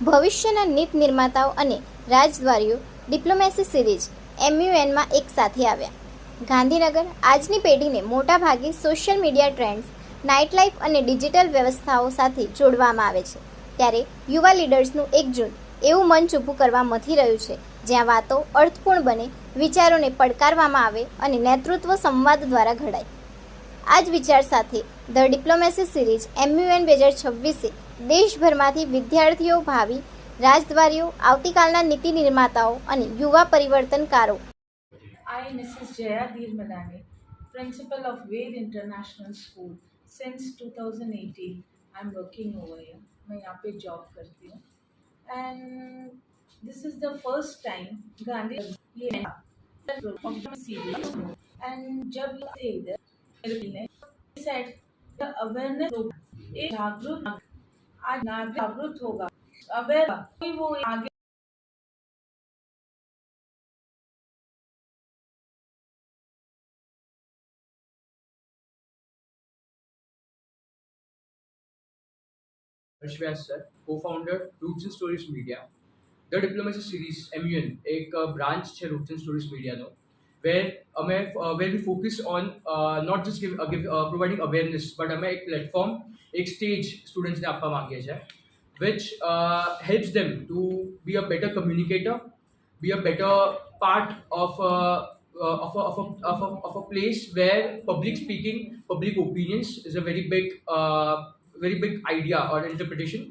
ભવિષ્યના નીત નિર્માતાઓ અને રાજદ્વારીઓ ડિપ્લોમેસી સિરીઝ MUNમાં એક સાથે આવ્યા. ગાંધીનગર આજની પેઢીને મોટાભાગે social media trends, night life અને ડિજિટલ વ્યવસ્થાઓ સાથે જોડવામાં આવે છે. ત્યારે યુવા લીડર્સનું એક જૂથ એવું મંચ ઊભું કરવા મથી રહ્યું છે જ્યાં વાતો અર્થપૂર્ણ બને, વિચારોને પડકારવામાં આવે અને નેતૃત્વ સંવાદ દ્વારા ઘડાય. આ જ વિચાર સાથે ધ ડિપ્લોમેસી સિરીઝ MUN 2026 દેશભરમાંથી વિદ્યાર્થીઓ, ભાવિ રાજદ્વારીઓ, આવતીકાલના નીતિ નિર્માતાઓ અને યુવા પરિવર્તનકારો. I, Mrs. Jaya Madani, Principal of Ved International School. Since 2018, I'm working over here. मैं यहाँ पे जॉब करती हूँ and this is the first time Gandhi ये सीरीज and जब ये इधर मेरे ने said the awareness एक जागरूक आज नागरिक जागरूक होगा अवेयर कोई वो आगे व्यास sir, co-founder Roots and Stories Media. The Diplomacy Series MUN एक branch છે Roots and Stories Media નો, where we focus on not just providing awareness, but અમે એક platform, એક stage students ને આપવા માંગીએ છીએ, which helps them to be a better communicator, be a better part of a place where public speaking, public opinions is a very big idea or interpretation.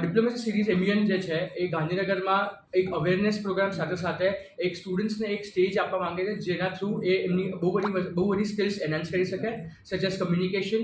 Diplomacy series MUN જે છે એ ગાંધીનગરમાં એક awareness programme સાથે સાથે એક સ્ટુડન્ટ્સને એક stage આપવા માંગે છે જેના થ્રુ એ એમની બહુ બધી સ્કિલ્સ એનહાન્સ કરી શકે, સચ એઝ કમ્યુનિકેશન,